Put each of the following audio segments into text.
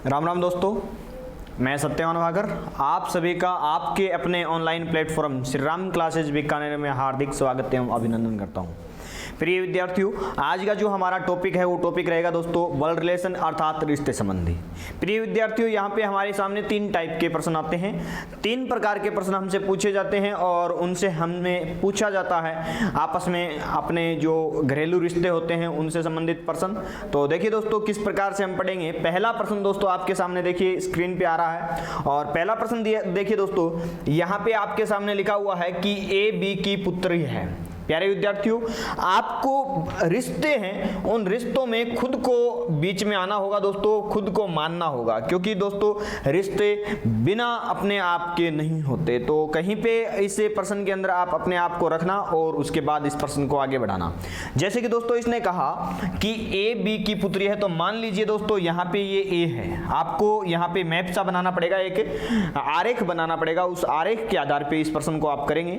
राम राम दोस्तों, मैं सत्यवान भागर आप सभी का आपके अपने online platform Shri Ram classes Bikaner में हार्दिक स्वागत एवं अभिनंदन करता हूं। प्रिय विद्यार्थियों, आज का जो हमारा टॉपिक है वो टॉपिक रहेगा दोस्तों ब्लड रिलेशन अर्थात रिश्ते संबंधी। प्रिय विद्यार्थियों, यहाँ पे हमारे सामने 3 टाइप के प्रश्न आते हैं, 3 प्रकार के प्रश्न हमसे पूछे जाते हैं और उनसे हमें पूछा जाता है आपस में अपने जो घरेलू रिश्ते होते हैं उनसे संबंधित प्रश्न। तो देखिए दोस्तों किस प्रकार से हम पढ़ेंगे। पहला प्रश्न दोस्तों आपके सामने देखिए स्क्रीन पे आ रहा है और पहला प्रश्न देखिए दोस्तों, यहाँ पे आपके सामने लिखा हुआ है कि ए बी की पुत्री है। प्यारे विद्यार्थियों, आपको रिश्ते हैं, उन रिश्तों में खुद को बीच में आना होगा दोस्तों, खुद को मानना होगा, क्योंकि दोस्तों रिश्ते बिना अपने आप के नहीं होते। तो कहीं पे इस प्रश्न के अंदर आप अपने आप को रखना और उसके बाद इस प्रश्न को आगे बढ़ाना। जैसे कि दोस्तों इसने कहा कि ए बी की पुत्री है, तो मान लीजिए दोस्तों यहाँ पे ये ए है, आपको यहाँ पे मैप सा बनाना पड़ेगा, एक आरेख बनाना पड़ेगा, उस आरेख के आधार पे इस प्रश्न को आप करेंगे।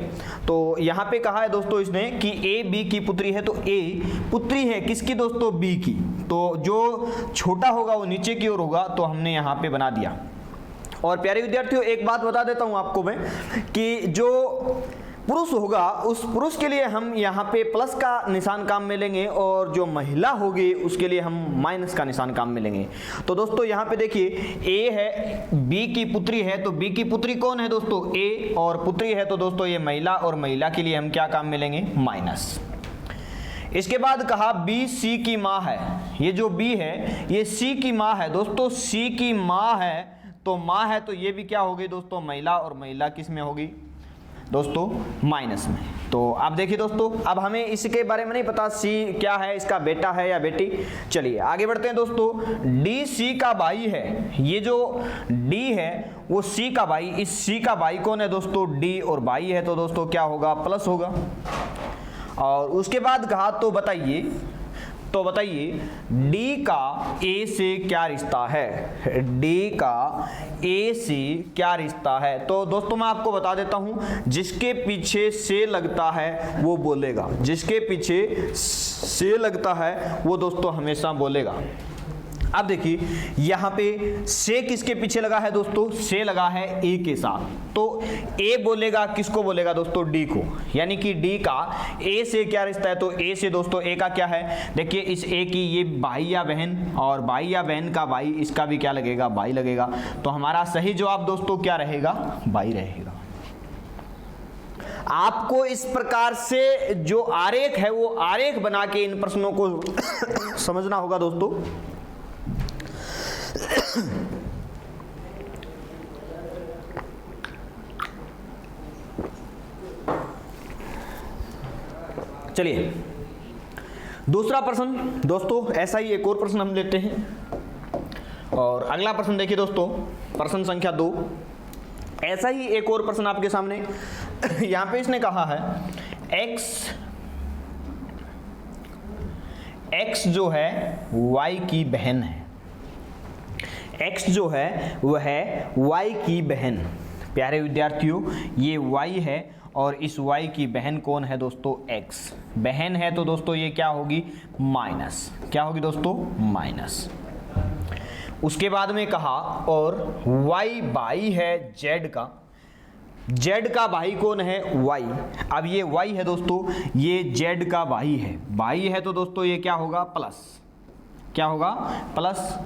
तो यहाँ पे कहा है दोस्तों कि ए बी की पुत्री है, तो ए पुत्री है किसकी दोस्तों, बी की। तो जो छोटा होगा वो नीचे की ओर होगा, तो हमने यहां पे बना दिया। और प्यारे विद्यार्थियों एक बात बता देता हूं आपको मैं कि जो पुरुष होगा उस पुरुष के लिए हम यहाँ पे प्लस का निशान काम में लेंगे और जो महिला होगी उसके लिए हम माइनस का निशान काम में लेंगे। तो दोस्तों यहाँ पे देखिए ए है, बी की पुत्री है, तो बी की पुत्री कौन है दोस्तों, ए, और पुत्री है तो दोस्तों ये महिला, और महिला के लिए हम क्या काम में लेंगे, माइनस। इसके बाद कहा बी सी की माँ है, ये जो बी है ये सी की माँ है दोस्तों, सी की माँ है तो माँ है तो ये भी क्या होगी दोस्तों, महिला, और महिला किस में होगी दोस्तों, माइनस में। तो आप देखिए दोस्तों, अब हमें इसके बारे में नहीं पता सी क्या है, इसका बेटा है या बेटी। चलिए आगे बढ़ते हैं दोस्तों। डी सी का भाई है, ये जो डी है वो सी का भाई, इस सी का भाई कौन है दोस्तों, डी, और भाई है तो दोस्तों क्या होगा, प्लस होगा। और उसके बाद कहा तो बताइए डी का ए से क्या रिश्ता है, डी का ए से क्या रिश्ता है। तो दोस्तों मैं आपको बता देता हूं, जिसके पीछे से लगता है वो बोलेगा, जिसके पीछे से लगता है वो दोस्तों हमेशा बोलेगा। अब देखिए यहाँ पे से किसके पीछे लगा है दोस्तों, से लगा है ए के साथ, तो ए बोलेगा किसको बोलेगा दोस्तों, डी को, यानी कि डी का ए से क्या रिश्ता है, तो ए से दोस्तों ए का क्या है, देखिए इस ए की ये भाई या बहन, और भाई या बहन का भाई, इसका भी क्या लगेगा, भाई लगेगा। तो हमारा सही जवाब दोस्तों क्या रहेगा, भाई रहेगा। आपको इस प्रकार से जो आरेख है वो आरेख बना के इन प्रश्नों को समझना होगा दोस्तों। चलिए दूसरा प्रश्न दोस्तों, ऐसा ही एक और प्रश्न हम लेते हैं। और अगला प्रश्न देखिए दोस्तों, प्रश्न संख्या 2, ऐसा ही एक और प्रश्न आपके सामने। यहां पे इसने कहा है x जो है y की बहन है, x जो है वह है y की बहन। प्यारे विद्यार्थियों ये y है और इस y की बहन कौन है दोस्तों, x बहन है, तो दोस्तों ये क्या होगी, माइनस, क्या होगी दोस्तों, माइनस। उसके बाद में कहा और y भाई है z का, z का भाई कौन है, y। अब ये y है दोस्तों, ये z का भाई है तो दोस्तों ये क्या होगा, प्लस, क्या होगा, प्लस।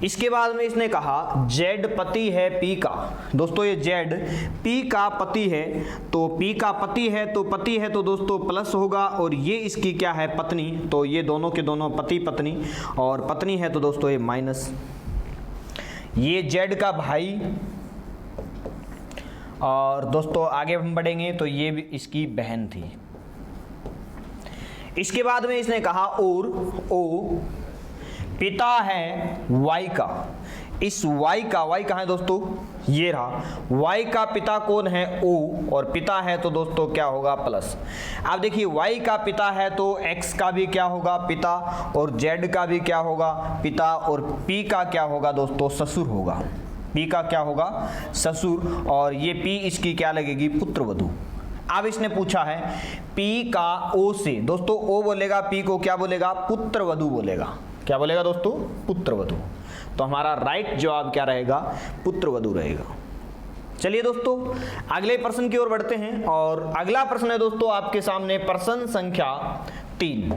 इसके बाद में इसने कहा z पति है p का, दोस्तों ये z p का पति है, तो p का पति है तो दोस्तों प्लस होगा, और ये इसकी क्या है, पत्नी, तो ये दोनों के दोनों पति पत्नी, और पत्नी है तो दोस्तों ये माइनस। ये z का भाई, और दोस्तों आगे हम बढ़ेंगे तो ये भी इसकी बहन थी। इसके बाद में इसने कहा और o पिता है y का, इस y कहाँ है दोस्तों, ये रहा, y का पिता कौन है, o, और पिता है तो दोस्तों क्या होगा, प्लस। अब देखिए y का पिता है तो x का भी क्या होगा, पिता, और z का भी क्या होगा, पिता, और p का क्या होगा दोस्तों, ससुर होगा, p का क्या होगा, ससुर, और ये p इसकी क्या लगेगी, पुत्रवधू। अब इसने पूछा है P का O से, दोस्तों O बोलेगा P को क्या बोलेगा, पुत्रवधू बोलेगा। क्या बोलेगा दोस्तों? पुत्रवधू। तो हमारा राइट जवाब क्या रहेगा? पुत्रवधू रहेगा। चलिए दोस्तों अगले प्रश्न की ओर बढ़ते हैं और अगला प्रश्न है दोस्तों आपके सामने प्रश्न संख्या 3।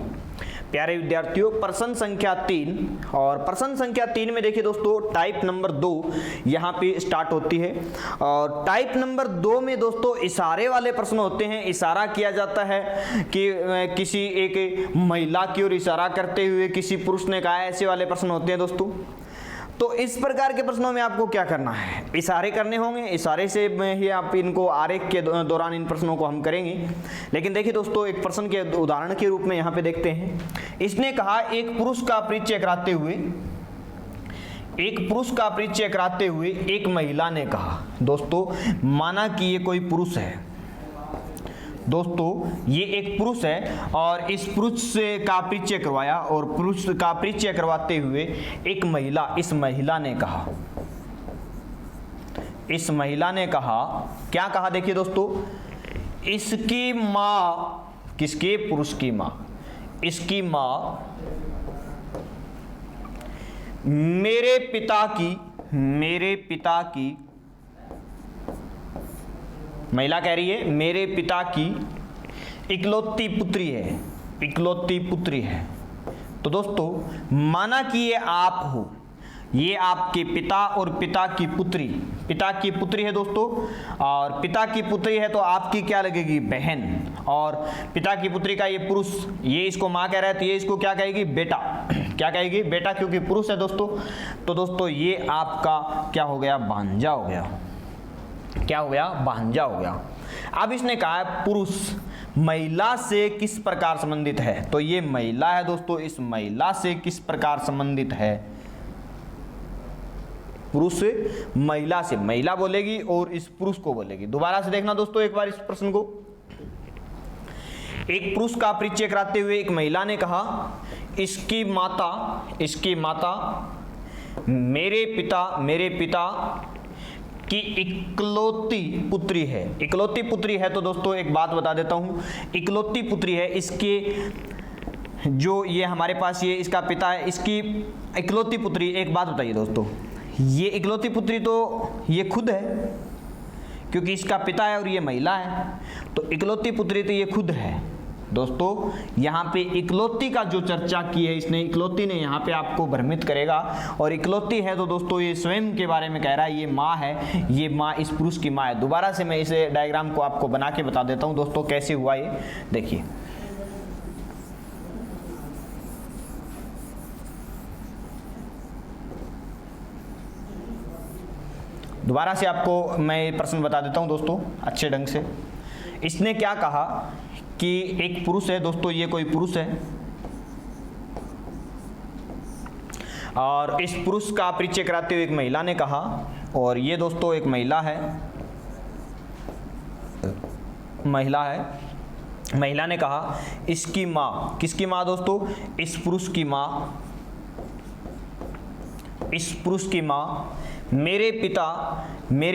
प्यारे विद्यार्थियों प्रश्न संख्या 3 और प्रश्न संख्या 3 में देखिए दोस्तों टाइप नंबर 2 यहाँ पे स्टार्ट होती है और टाइप नंबर 2 में दोस्तों इशारे वाले प्रश्न होते हैं। इशारा किया जाता है कि किसी एक महिला की ओर इशारा करते हुए किसी पुरुष ने कहा, ऐसे वाले प्रश्न होते हैं दोस्तों। तो इस प्रकार के प्रश्नों में आपको क्या करना है? इशारे करने होंगे, इशारे से ही आप इनको आरेख के दौरान इन प्रश्नों को हम करेंगे। लेकिन देखिए दोस्तों एक प्रश्न के उदाहरण के रूप में यहाँ पे देखते हैं। इसने कहा एक पुरुष का परिचय कराते हुए एक महिला ने कहा। दोस्तों माना कि ये कोई पुरुष है, दोस्तों ये एक पुरुष है और इस पुरुष से का परिचय करवाया और पुरुष का परिचय करवाते हुए एक महिला, इस महिला ने कहा क्या कहा? देखिए दोस्तों इसकी माँ, किसके? पुरुष की माँ, इसकी माँ मेरे पिता की महिला कह रही है मेरे पिता की इकलौती पुत्री है। तो दोस्तों माना कि ये आप हो, ये आपके पिता और पिता की पुत्री है दोस्तों। और पिता की पुत्री है तो आपकी क्या लगेगी? बहन। और पिता की पुत्री का ये पुरुष, ये इसको माँ कह रहा है तो ये इसको क्या कहेगी? बेटा। क्या कहेगी? बेटा, क्योंकि पुरुष है दोस्तों। तो दोस्तों ये आपका क्या हो गया? भांजा हो गया। क्या हो गया? भांजा हो गया। अब इसने कहा पुरुष महिला से किस प्रकार संबंधित है? तो ये महिला है दोस्तों, इस महिला से किस प्रकार संबंधित है? पुरुष महिला से, महिला बोलेगी और इस पुरुष को बोलेगी। दोबारा से देखना दोस्तों एक बार इस प्रश्न को। एक पुरुष का परिचय कराते हुए एक महिला ने कहा इसकी माता मेरे पिता की इकलौती पुत्री है। इकलौती पुत्री है तो दोस्तों एक बात बता देता हूँ, इकलौती पुत्री है। इसके जो ये हमारे पास ये इसका पिता है, इसकी इकलौती पुत्री। एक बात बताइए दोस्तों, ये इकलौती पुत्री तो ये खुद है क्योंकि इसका पिता है और ये महिला है, तो इकलौती पुत्री तो ये खुद है। दोस्तों यहाँ पे इकलौती का जो चर्चा की है इसने, इकलौती ने यहाँ पे आपको भ्रमित करेगा। और इकलौती है तो दोस्तों ये स्वयं के बारे में कह रहा है, ये माँ है, ये माँ इस पुरुष की माँ है। दोबारा से मैं इस डायग्राम को आपको बना के बता देता हूँ दोस्तों कैसे हुआ ये, देखिए। दोबारा से आपको मैं प्रश्न बता देता हूँ दोस्तों अच्छे ढंग से। इसने क्या कहा कि एक पुरुष है दोस्तों, ये कोई पुरुष है और इस पुरुष का परिचय कराते हुए एक महिला ने कहा, और ये दोस्तों एक महिला है, महिला ने कहा इसकी माँ, किसकी माँ दोस्तों? इस पुरुष की माँ, इस पुरुष की माँ मेरे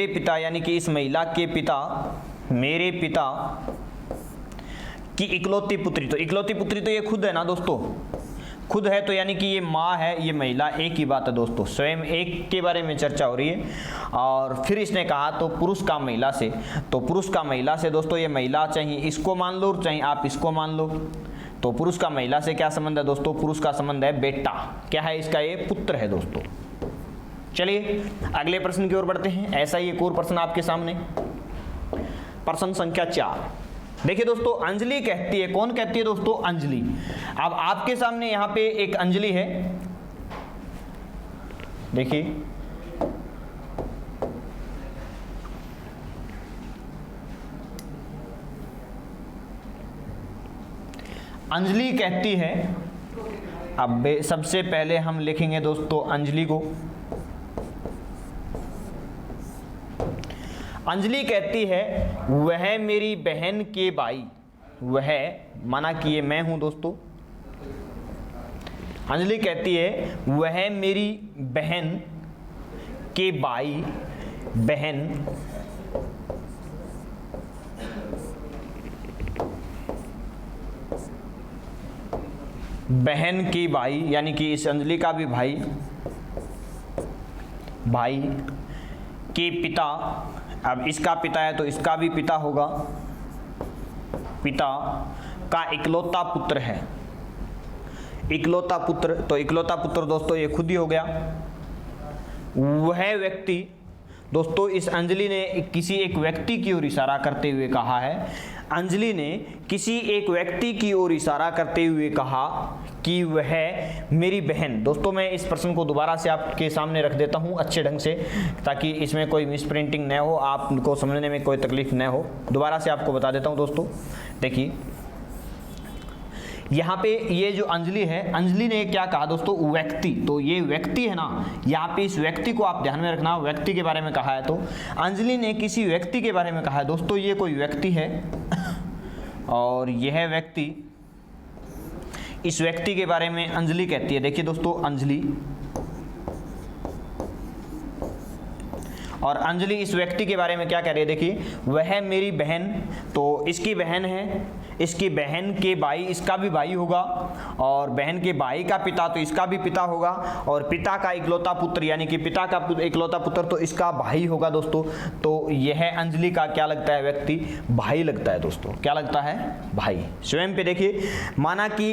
पिता यानी कि इस महिला के पिता, मेरे पिता की इकलौती पुत्री। तो इकलौती पुत्री तो ये खुद है ना दोस्तों, खुद है तो यानी कि ये माँ है, ये महिला, एक ही बात है दोस्तों, स्वयं एक के बारे में चर्चा हो रही है। और फिर इसने कहा तो पुरुष का महिला से, तो पुरुष का महिला से दोस्तों ये महिला चाहे इसको मान लो चाहे आप इसको मान लो, तो पुरुष का महिला से क्या संबंध है दोस्तों? पुरुष का संबंध है बेटा, क्या है इसका? ये पुत्र है दोस्तों। चलिए अगले प्रश्न की ओर बढ़ते हैं। ऐसा ही एक और प्रश्न आपके सामने, प्रश्न संख्या 4। देखिए दोस्तों अंजलि कहती है, कौन कहती है दोस्तों? अंजलि। अब आपके सामने यहां पे एक अंजलि है, देखिए अंजलि कहती है। अब सबसे पहले हम लिखेंगे दोस्तों अंजलि को। अंजलि कहती है वह मेरी बहन के भाई, वह माना कि ये मैं हूं दोस्तों। अंजलि कहती है वह मेरी बहन के भाई, बहन बहन की भाई, यानी कि इस अंजलि का भी भाई के पिता, अब इसका पिता है तो इसका भी पिता होगा, पिता का इकलौता पुत्र है, इकलौता पुत्र। तो इकलौता पुत्र दोस्तों ये खुद ही हो गया। वह व्यक्ति, दोस्तों इस अंजलि ने किसी एक व्यक्ति की ओर इशारा करते हुए कहा है, अंजलि ने किसी एक व्यक्ति की ओर इशारा करते हुए कहा कि वह मेरी बहन। दोस्तों मैं इस प्रश्न को दोबारा से आपके सामने रख देता हूं अच्छे ढंग से, ताकि इसमें कोई मिस प्रिंटिंग न हो, आपको समझने में कोई तकलीफ न हो। दोबारा से आपको बता देता हूं दोस्तों। देखिए यहाँ पे ये जो अंजलि है, अंजलि ने क्या कहा दोस्तों, व्यक्ति, तो ये व्यक्ति है ना, यहाँ पे इस व्यक्ति को आप ध्यान में रखना, व्यक्ति के बारे में कहा है। तो अंजलि ने किसी व्यक्ति के बारे में कहा है। दोस्तों ये कोई व्यक्ति है और यह व्यक्ति, इस व्यक्ति के बारे में अंजलि कहती है। देखिए दोस्तों अंजलि, और अंजलि इस व्यक्ति के बारे में क्या कह रही है, देखिए वह मेरी बहन, तो इसकी बहन है, इसकी बहन के भाई, इसका भी भाई होगा, और बहन के भाई का पिता तो इसका भी पिता होगा, और पिता का इकलौता पुत्र, यानी कि पिता का इकलौता पुत्र तो इसका भाई होगा दोस्तों। तो यह अंजलि का क्या लगता है, व्यक्ति भाई लगता है दोस्तों। क्या लगता है, भाई। स्वयं पे देखिए, माना कि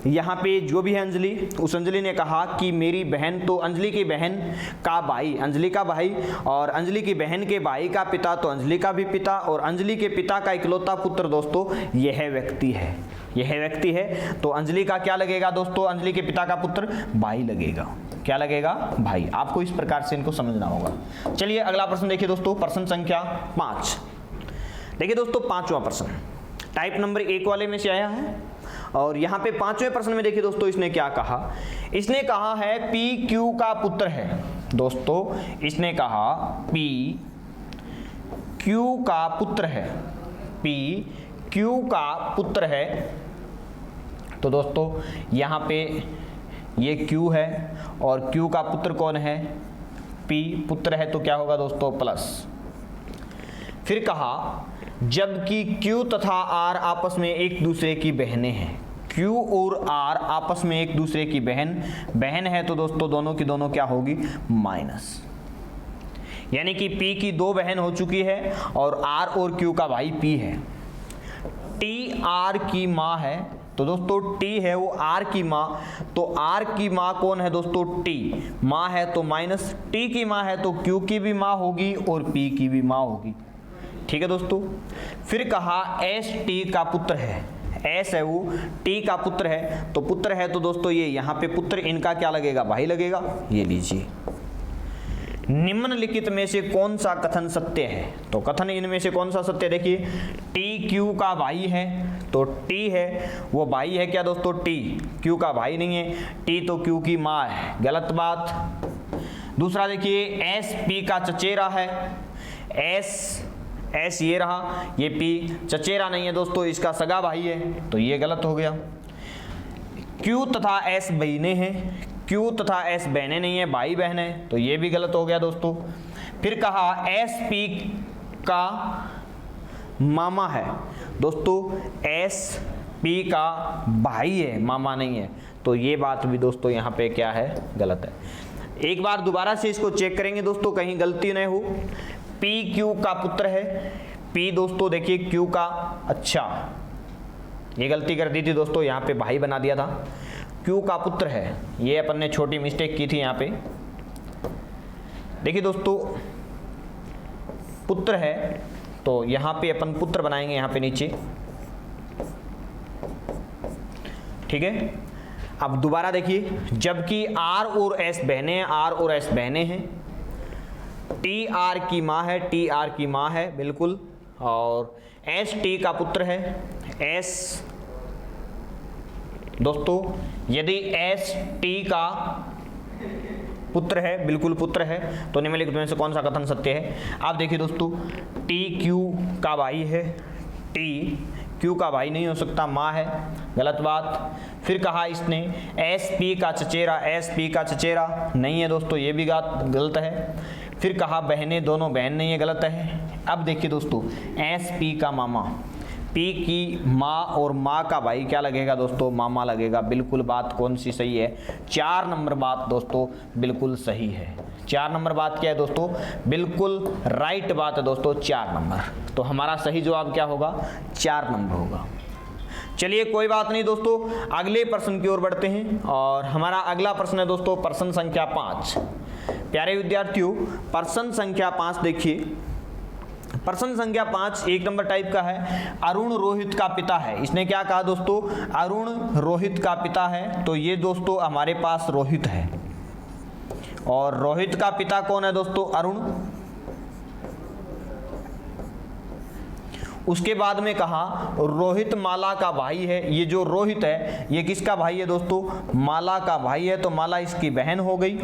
यहाँ पे जो भी है अंजलि, उस अंजलि ने कहा कि मेरी बहन, तो अंजलि की बहन का भाई, अंजलि का भाई, और अंजलि की बहन के भाई का पिता तो अंजलि का भी पिता, और अंजलि के पिता का इकलौता पुत्र दोस्तों यह व्यक्ति है, यह व्यक्ति है। तो अंजलि का क्या लगेगा दोस्तों, अंजलि के पिता का पुत्र भाई लगेगा। क्या लगेगा, भाई। आपको इस प्रकार से इनको समझना होगा। चलिए अगला प्रश्न देखिए दोस्तों, प्रश्न संख्या 5। देखिए दोस्तों पांचवा प्रश्न टाइप नंबर 1 वाले में से आया है, और यहाँ पे 5वें प्रश्न में देखिए दोस्तों इसने क्या कहा, इसने कहा है P Q का पुत्र है। दोस्तों इसने कहा P Q का पुत्र है, P Q का पुत्र है। तो दोस्तों यहाँ पे ये Q है और Q का पुत्र कौन है, P पुत्र है, तो क्या होगा दोस्तों, प्लस। फिर कहा जबकि Q तथा R आपस में एक दूसरे की बहनें हैं, Q और R आपस में एक दूसरे की बहन है, तो दोस्तों दोनों की दोनों क्या होगी, माइनस। यानी कि P की 2 बहन हो चुकी है और R और Q का भाई P है। T R की माँ है, तो दोस्तों T है वो R की माँ, तो R की माँ कौन है दोस्तों, T माँ है, तो माइनस T की माँ है तो Q की भी माँ होगी और P की भी माँ होगी। ठीक है दोस्तों। फिर कहा S T का पुत्र है, S है वो T का पुत्र है, तो पुत्र है तो दोस्तों ये यहाँ पे पुत्र, इनका क्या लगेगा, भाई लगेगा। ये लीजिए, निम्नलिखित में से कौन सा कथन सत्य है, तो कथन इनमें से कौन सा सत्य है। देखिए T Q का भाई है, तो T है वो भाई है क्या दोस्तों, T Q का भाई नहीं है, T तो Q की माँ है, गलत बात। दूसरा देखिए S P का चचेरा है, S ये रहा, ये P चचेरा नहीं है दोस्तों, इसका सगा भाई है, तो ये गलत हो गया। Q तथा S बहनें हैं, Q तथा S बहनें नहीं है, भाई बहन है, तो ये भी गलत हो गया दोस्तों। फिर कहा S P का मामा है, दोस्तों S P का भाई है, मामा नहीं है, तो ये बात भी दोस्तों यहाँ पे क्या है, गलत है। एक बार दोबारा से इसको चेक करेंगे दोस्तों, कहीं गलती नहीं हो। P Q का पुत्र है, P दोस्तों देखिए Q का, अच्छा ये गलती कर दी थी दोस्तों, यहाँ पे भाई बना दिया था, Q का पुत्र है, ये अपन ने छोटी मिस्टेक की थी यहाँ पे। देखिए दोस्तों पुत्र है, तो यहाँ पे अपन पुत्र बनाएंगे यहाँ पे नीचे, ठीक है। अब दोबारा देखिए, जबकि R और S बहनें हैं, R और S बहनें हैं, T R की माँ है, T R की माँ है बिल्कुल, और S T का पुत्र है, S दोस्तों यदि S T का पुत्र है, बिल्कुल पुत्र है, तो निम्नलिखित में से कौन सा कथन सत्य है। आप देखिए दोस्तों T Q का भाई है, T Q का भाई नहीं हो सकता, माँ है, गलत बात। फिर कहा इसने S P का चचेरा, S P का चचेरा नहीं है दोस्तों, ये भी गलत है। फिर कहा बहनें दोनों बहन नहीं है, गलत है। अब देखिए दोस्तों S P का मामा, पी की माँ और माँ का भाई क्या लगेगा दोस्तों, मामा लगेगा। बिल्कुल बात कौन सी सही है, 4 नंबर बात दोस्तों बिल्कुल सही है। 4 नंबर बात क्या है दोस्तों, बिल्कुल राइट बात है दोस्तों, 4 नंबर। तो हमारा सही जवाब क्या होगा, 4 नंबर होगा। चलिए कोई बात नहीं दोस्तों, अगले प्रश्न की ओर बढ़ते हैं और हमारा अगला प्रश्न है दोस्तों प्रश्न संख्या 5। प्यारे विद्यार्थियों, प्रश्न संख्या 5 देखिए। प्रश्न संख्या 5 1 नंबर टाइप का है। अरुण रोहित का पिता है। इसने क्या कहा दोस्तों, अरुण रोहित का पिता है। तो ये दोस्तों हमारे पास रोहित है और रोहित का पिता कौन है दोस्तों, अरुण। उसके बाद में कहा रोहित माला का भाई है। ये जो रोहित है ये किसका भाई है दोस्तों, माला का भाई है। तो माला इसकी बहन हो गई।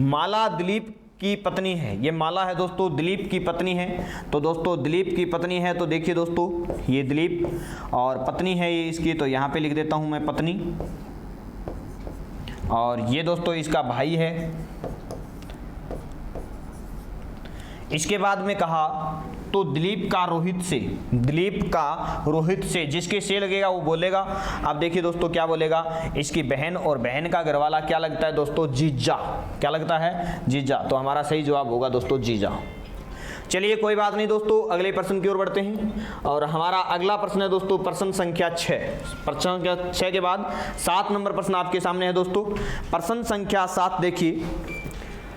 माला दिलीप की पत्नी है। ये माला है दोस्तों दिलीप की पत्नी है। तो दोस्तों दिलीप की पत्नी है, तो देखिए दोस्तों ये दिलीप और पत्नी है ये इसकी, तो यहाँ पे लिख देता हूँ मैं पत्नी। और ये दोस्तों इसका भाई है। इसके बाद में कहा तो दिलीप का रोहित से जिसके से लगेगा वो बोलेगा। अब देखिए दोस्तों क्या बोलेगा, इसकी बहन और बहन का घरवाला क्या लगता है दोस्तों, जीजा। क्या लगता है, जीजा। तो हमारा सही जवाब होगा दोस्तों जीजा। चलिए कोई बात नहीं दोस्तों, अगले प्रश्न की ओर बढ़ते हैं और हमारा अगला प्रश्न है दोस्तों प्रश्न संख्या 6। प्रश्न संख्या 6 के बाद 7 नंबर प्रश्न आपके सामने है दोस्तों। प्रश्न संख्या 7 देखिए,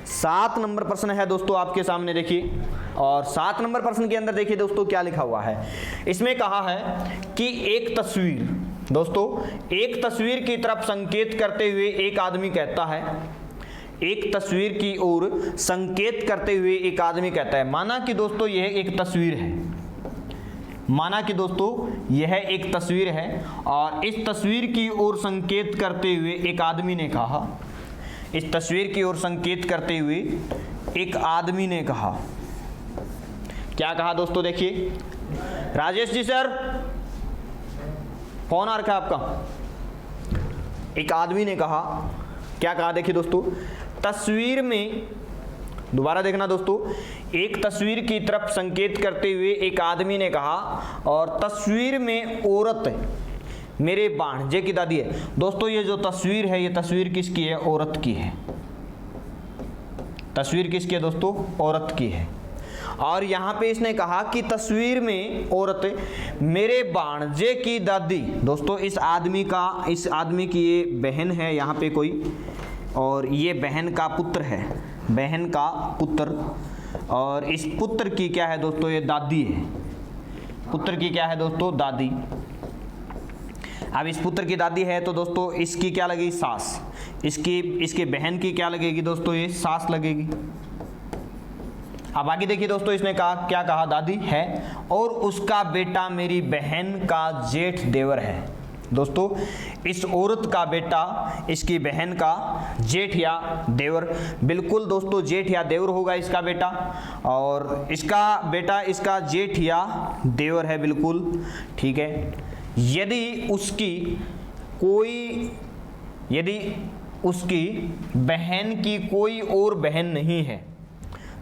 7 नंबर प्रश्न है दोस्तों आपके सामने देखिए। और 7 नंबर प्रश्न के अंदर देखिए दोस्तों क्या लिखा हुआ है। इसमें कहा है कि एक तस्वीर, दोस्तों एक तस्वीर की तरफ संकेत करते हुए एक आदमी कहता है, एक तस्वीर की ओर संकेत करते हुए एक आदमी कहता है। माना कि दोस्तों यह एक तस्वीर है, माना कि दोस्तों यह एक तस्वीर है और इस तस्वीर की ओर संकेत करते हुए एक आदमी ने कहा, इस तस्वीर की ओर संकेत करते हुए एक आदमी ने कहा, क्या कहा दोस्तों देखिए। राजेश जी सर फोन आ रखा है आपका। एक आदमी ने कहा, क्या कहा देखिए दोस्तों, तस्वीर में, दोबारा देखना दोस्तों, एक तस्वीर की तरफ संकेत करते हुए एक आदमी ने कहा और तस्वीर में औरत मेरे भांजे की दादी है। दोस्तों ये जो तस्वीर है ये तस्वीर किसकी है, औरत की है। तस्वीर किसकी है दोस्तों, औरत की है। और यहाँ पे इसने कहा कि तस्वीर में औरत मेरे भांजे की दादी। दोस्तों इस आदमी की ये बहन है यहाँ पे कोई, और ये बहन का पुत्र है, बहन का पुत्र। और इस पुत्र की क्या है दोस्तों, ये दादी है। पुत्र की क्या है दोस्तों, दादी। अब इस पुत्र की दादी है तो दोस्तों इसकी क्या लगेगी, सास। इसके बहन की क्या लगेगी दोस्तों, ये सास लगेगी। अब आगे देखिए दोस्तों, इसने कहा, क्या कहा, दादी है और उसका बेटा मेरी बहन का जेठ देवर है। दोस्तों इस औरत का बेटा इसकी बहन का जेठ या देवर, बिल्कुल दोस्तों जेठ या देवर होगा इसका बेटा, और इसका बेटा इसका जेठ या देवर है, बिल्कुल ठीक है। यदि उसकी बहन की कोई और बहन नहीं है,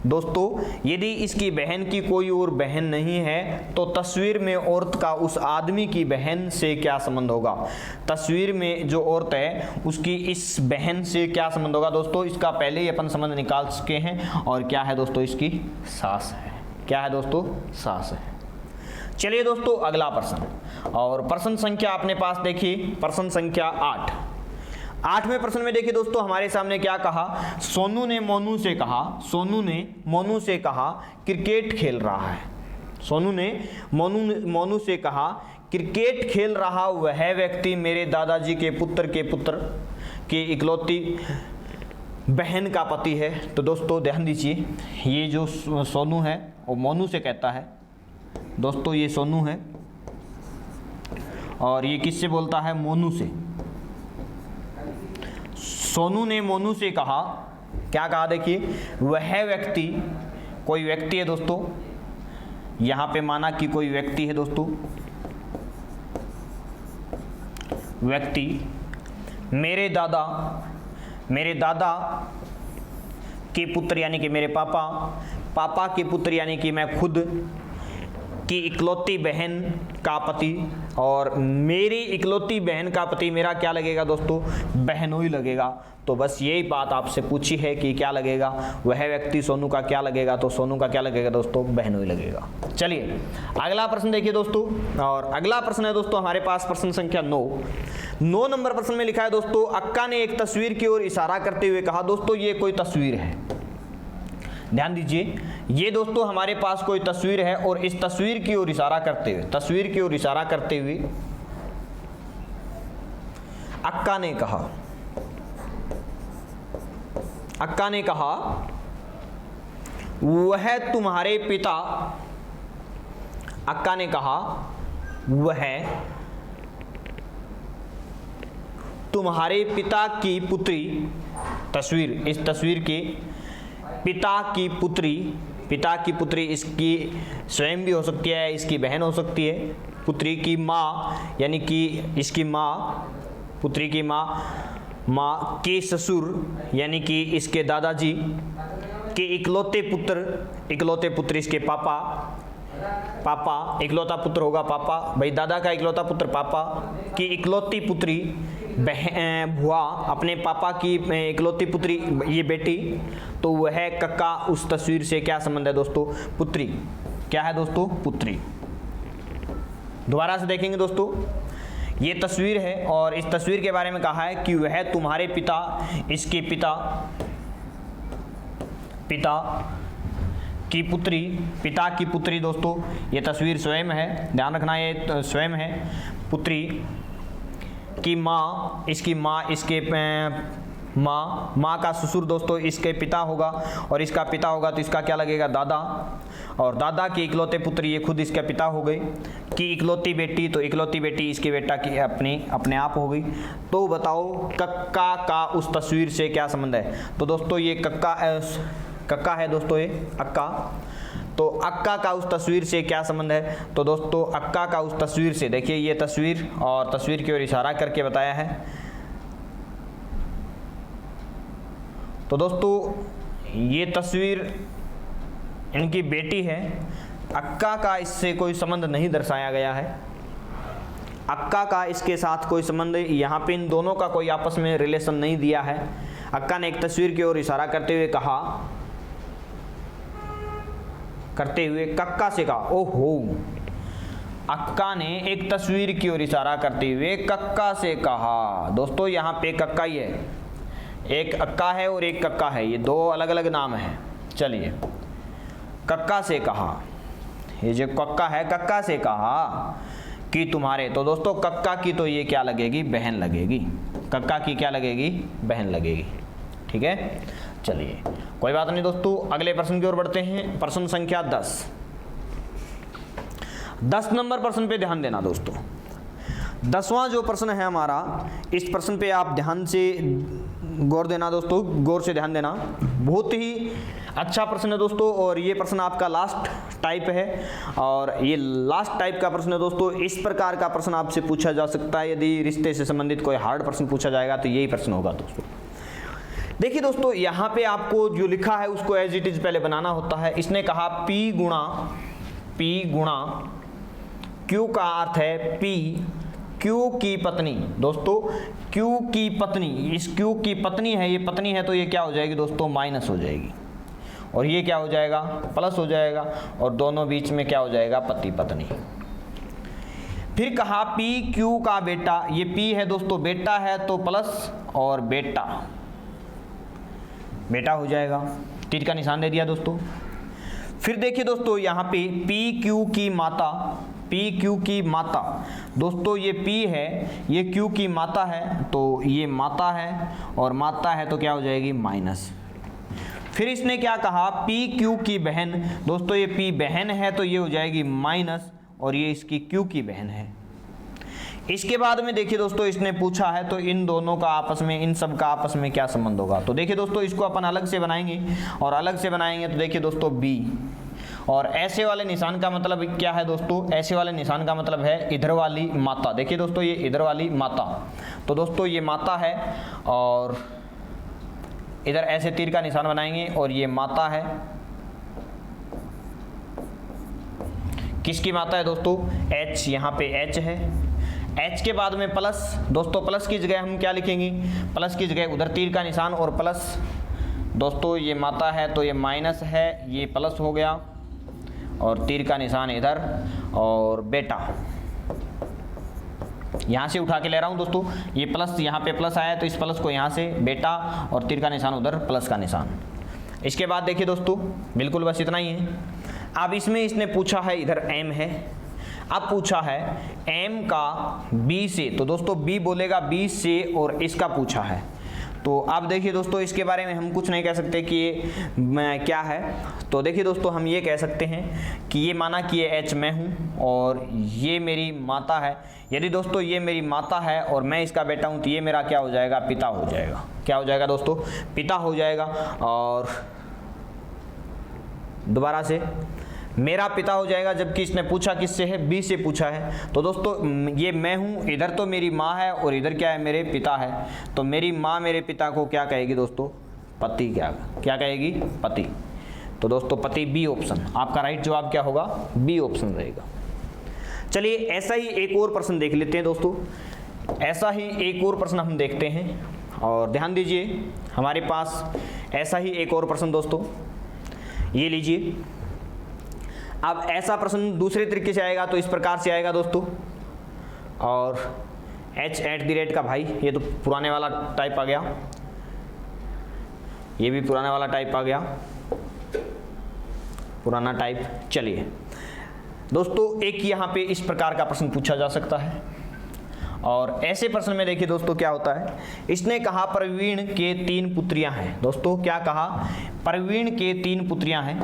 दोस्तों यदि इसकी बहन की कोई और बहन नहीं है तो तस्वीर में औरत का उस आदमी की बहन से क्या संबंध होगा। तस्वीर में जो औरत है उसकी इस बहन से क्या संबंध होगा दोस्तों, इसका पहले ही अपन संबंध निकाल चुके हैं, और क्या है दोस्तों, इसकी सास है। क्या है दोस्तों, सास है। चलिए दोस्तों अगला प्रश्न, और प्रश्न संख्या अपने पास देखिए, प्रश्न संख्या 8। 8वें प्रश्न में देखिए दोस्तों हमारे सामने क्या कहा, सोनू ने मोनू से कहा क्रिकेट खेल रहा है। सोनू ने मोनू से कहा क्रिकेट खेल रहा वह व्यक्ति मेरे दादाजी के पुत्र की इकलौती बहन का पति है। तो दोस्तों ध्यान दीजिए, ये जो सोनू है वो मोनू से कहता है। दोस्तों ये सोनू है और ये किससे बोलता है, मोनू से। सोनू ने मोनू से कहा, क्या कहा देखिए, वह व्यक्ति, कोई व्यक्ति है दोस्तों, यहां पे माना कि कोई व्यक्ति है दोस्तों, व्यक्ति मेरे दादा के पुत्र यानी कि मेरे पापा के पुत्र यानी कि मैं खुद, की इकलौती बहन का पति, और मेरी इकलौती बहन का पति मेरा क्या लगेगा दोस्तों, बहनोई लगेगा। तो बस यही बात आपसे पूछी है कि क्या लगेगा, वह व्यक्ति सोनू का क्या लगेगा, तो सोनू का क्या लगेगा दोस्तों, बहनोई लगेगा। चलिए अगला प्रश्न देखिए दोस्तों, और अगला प्रश्न है दोस्तों हमारे पास प्रश्न संख्या 9 नंबर प्रश्न में लिखा है दोस्तों, अक्का ने एक तस्वीर की ओर इशारा करते हुए कहा। दोस्तों ये कोई तस्वीर है, ध्यान दीजिए, ये दोस्तों हमारे पास कोई तस्वीर है और इस तस्वीर की ओर इशारा करते हुए, तस्वीर की ओर इशारा करते हुए अक्का ने कहा, अक्का ने कहा वह तुम्हारे पिता, अक्का ने कहा वह तुम्हारे पिता की पुत्री, तस्वीर, इस तस्वीर के पिता की पुत्री, पिता की पुत्री इसकी स्वयं भी हो सकती है, इसकी बहन हो सकती है, पुत्री की माँ यानी कि इसकी माँ, पुत्री की माँ, माँ के ससुर यानी कि इसके दादाजी के इकलौते पुत्र, इकलौते पुत्र इसके पापा, पापा इकलौता पुत्र होगा पापा, भाई दादा का इकलौता पुत्र पापा की इकलौती पुत्री बहन, भुआ अपने पापा की इकलौती पुत्री ये बेटी, तो वह कक्का उस तस्वीर से क्या संबंध है दोस्तों, पुत्री, क्या है दोस्तों, पुत्री। दोबारा से देखेंगे दोस्तों, ये तस्वीर है और इस तस्वीर के बारे में कहा है कि वह तुम्हारे पिता, इसके पिता, पिता की पुत्री, पिता की पुत्री दोस्तों, ये तस्वीर स्वयं है, ध्यान रखना ये स्वयं है, पुत्री की माँ, इसकी माँ, इसके माँ, माँ का ससुर दोस्तों इसके पिता होगा, और इसका पिता होगा तो इसका क्या लगेगा, दादा, और दादा के इकलौते पुत्र ये खुद इसके पिता हो गए, की इकलौती बेटी, तो इकलौती बेटी इसके बेटा की अपने आप हो गई। तो बताओ कक्का का उस तस्वीर से क्या संबंध है, तो दोस्तों ये कक्का है दोस्तों, ये अक्का, तो अक्का का उस तस्वीर से क्या संबंध है, तो दोस्तों अक्का का उस तस्वीर से, देखिए ये तस्वीर, और तस्वीर की ओर इशारा करके बताया है, तो दोस्तों ये तस्वीर इनकी बेटी है, अक्का का इससे कोई संबंध नहीं दर्शाया गया है, अक्का का इसके साथ कोई संबंध, यहाँ पे इन दोनों का कोई आपस में रिलेशन नहीं दिया है। अक्का ने एक तस्वीर की ओर इशारा करते हुए कहा, करते हुए कक्का से कहा, ओहो, अक्का ने एक तस्वीर की ओर इशारा करते हुए कक्का से कहा। दोस्तों यहाँ पे कक्का ही है, एक अक्का है और एक कक्का है, ये दो अलग अलग नाम हैं। चलिए कक्का से कहा, ये जो कक्का है, कक्का से कहा कि तुम्हारे, तो दोस्तों कक्का की तो ये क्या लगेगी, बहन लगेगी, कक्का की क्या लगेगी, बहन लगेगी, ठीक है। चलिए कोई बात नहीं दोस्तों, अगले प्रश्न की ओर बढ़ते हैं, प्रश्न संख्या 10 नंबर प्रश्न पे ध्यान देना दोस्तों। 10वां जो प्रश्न है हमारा, इस प्रश्न पे आप ध्यान से गौर देना दोस्तों, गौर से ध्यान देना, बहुत ही अच्छा प्रश्न है दोस्तों, और ये प्रश्न आपका लास्ट टाइप है, और ये लास्ट टाइप का प्रश्न है दोस्तों। इस प्रकार का प्रश्न आपसे पूछा जा सकता है, यदि रिश्ते से संबंधित कोई हार्ड प्रश्न पूछा जाएगा तो यही प्रश्न होगा दोस्तों। देखिए दोस्तों यहाँ पे आपको जो लिखा है उसको एज इट इज पहले बनाना होता है। इसने कहा P गुणा Q का अर्थ है P, Q की पत्नी, दोस्तों Q की पत्नी, इस Q की पत्नी है, ये पत्नी है तो ये क्या हो जाएगी दोस्तों, माइनस हो जाएगी, और ये क्या हो जाएगा, प्लस हो जाएगा, और दोनों बीच में क्या हो जाएगा, पति पत्नी। फिर कहा P Q का बेटा, ये P है दोस्तों, बेटा है तो प्लस और बेटा, बेटा हो जाएगा, तीर का निशान दे दिया दोस्तों। फिर देखिए दोस्तों यहाँ पे P Q की माता, P Q की माता, दोस्तों ये P है, ये Q की माता है, तो ये माता है, और माता है तो क्या हो जाएगी, माइनस। फिर इसने क्या कहा, P Q की बहन, दोस्तों ये P बहन है तो ये हो जाएगी माइनस, और ये इसकी Q की बहन है। इसके बाद में देखिए दोस्तों इसने पूछा है तो इन दोनों का आपस में, इन सब का आपस में क्या संबंध होगा, तो देखिए दोस्तों इसको अपन अलग से बनाएंगे, और अलग से बनाएंगे तो देखिए दोस्तों B, और ऐसे वाले निशान का मतलब क्या है दोस्तों, ऐसे वाले निशान का मतलब है इधर वाली माता। देखिए दोस्तों ये इधर वाली माता, तो दोस्तों ये माता है, और इधर ऐसे तीर का निशान बनाएंगे और ये माता है, किसकी मात्रा है दोस्तों, h, यहाँ पे h है, h के बाद में प्लस, दोस्तों प्लस की जगह हम क्या लिखेंगे, प्लस की जगह उधर तीर का निशान और प्लस, दोस्तों ये मात्रा है तो ये माइनस है, ये प्लस हो गया और तीर का निशान इधर, और बेटा यहाँ से उठा के ले रहा हूँ दोस्तों, ये प्लस यहाँ पे प्लस आया तो इस प्लस को यहाँ से बेटा और तीर का निशान उधर प्लस का निशान। इसके बाद देखिए दोस्तों, बिल्कुल बस इतना ही है। अब इसमें इसने पूछा है, इधर m है, अब पूछा है m का b से, तो दोस्तों b बोलेगा b से और इसका पूछा है। तो अब देखिए दोस्तों, इसके बारे में हम कुछ नहीं कह सकते कि ये क्या है। तो देखिए दोस्तों, हम ये कह सकते हैं कि ये माना कि ये h मैं हूँ और ये मेरी माता है। यदि दोस्तों ये मेरी माता है और मैं इसका बेटा हूँ तो ये मेरा क्या हो जाएगा, पिता हो जाएगा। क्या हो जाएगा दोस्तों, पिता हो जाएगा। और दोबारा से मेरा पिता हो जाएगा, जबकि इसने पूछा किससे है, बी से पूछा है। तो दोस्तों ये मैं हूँ, इधर तो मेरी माँ है और इधर क्या है, मेरे पिता है। तो मेरी माँ मेरे पिता को क्या कहेगी दोस्तों, पति। क्या कहेगी, पति। तो दोस्तों पति बी ऑप्शन, आपका राइट जवाब क्या होगा, बी ऑप्शन रहेगा। चलिए ऐसा ही एक और प्रश्न देख लेते हैं दोस्तों, ऐसा ही एक और प्रश्न हम देखते हैं। और ध्यान दीजिए, हमारे पास ऐसा ही एक और प्रश्न दोस्तों, ये लीजिए। अब ऐसा प्रश्न दूसरे तरीके से आएगा तो इस प्रकार से आएगा दोस्तों, और h@ का भाई, ये तो पुराने वाला टाइप आ गया, ये भी पुराने वाला टाइप आ गया, पुराना टाइप। चलिए दोस्तों, एक यहाँ पे इस प्रकार का प्रश्न पूछा जा सकता है। और ऐसे प्रश्न में देखिए दोस्तों क्या होता है, इसने कहा प्रवीण के 3 पुत्रियां हैं। दोस्तों क्या कहा, प्रवीण के 3 पुत्रियां हैं,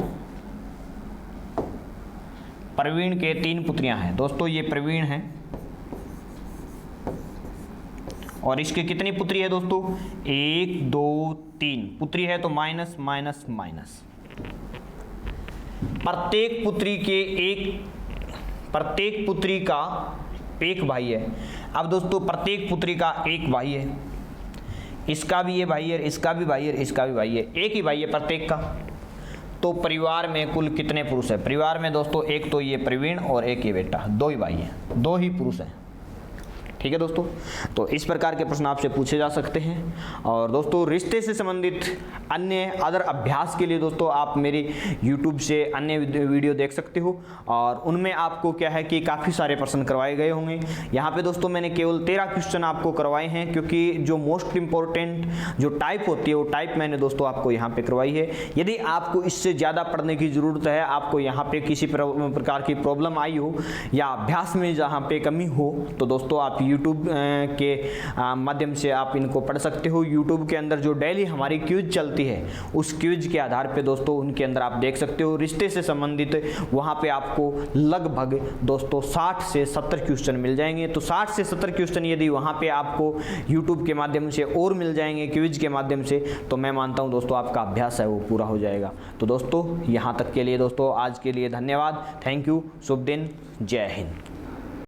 प्रवीण के 3 पुत्रियां हैं। दोस्तों ये प्रवीण है और इसके कितनी पुत्री है दोस्तों, 1 2 3 पुत्री है, तो माइनस माइनस माइनस। प्रत्येक पुत्री का एक भाई है। अब दोस्तों प्रत्येक पुत्री का एक भाई है, इसका भी ये भाई है, इसका भी भाई है, इसका भी भाई है, एक ही भाई है प्रत्येक का। तो परिवार में कुल कितने पुरुष है, परिवार में दोस्तों एक तो ये प्रवीण और एक ये बेटा, 2 ही भाई हैं, 2 ही पुरुष हैं। ठीक है दोस्तों, तो इस प्रकार के प्रश्न आपसे पूछे जा सकते हैं। और दोस्तों रिश्ते से संबंधित अन्य अदर अभ्यास के लिए दोस्तों आप मेरी YouTube से अन्य वीडियो देख सकते हो, और उनमें आपको क्या है कि काफ़ी सारे प्रश्न करवाए गए होंगे। यहाँ पे दोस्तों मैंने केवल 13 क्वेश्चन आपको करवाए हैं, क्योंकि जो मोस्ट इम्पोर्टेंट जो टाइप होती है वो टाइप मैंने दोस्तों आपको यहाँ पे करवाई है। यदि आपको इससे ज़्यादा पढ़ने की ज़रूरत है, आपको यहाँ पे किसी प्रकार की प्रॉब्लम आई हो या अभ्यास में जहाँ पे कमी हो, तो दोस्तों आप YouTube के माध्यम से आप इनको पढ़ सकते हो। YouTube के अंदर जो डेली हमारी क्विज चलती है, उस क्विज के आधार पे दोस्तों उनके अंदर आप देख सकते हो रिश्ते से संबंधित, वहाँ पे आपको लगभग दोस्तों 60 से 70 क्वेश्चन मिल जाएंगे। तो 60 से 70 क्वेश्चन यदि वहाँ पे आपको YouTube के माध्यम से और मिल जाएंगे, क्विज के माध्यम से, तो मैं मानता हूँ दोस्तों आपका अभ्यास है वो पूरा हो जाएगा। तो दोस्तों यहाँ तक के लिए दोस्तों आज के लिए धन्यवाद, थैंक यू, शुभ दिन, जय हिंद।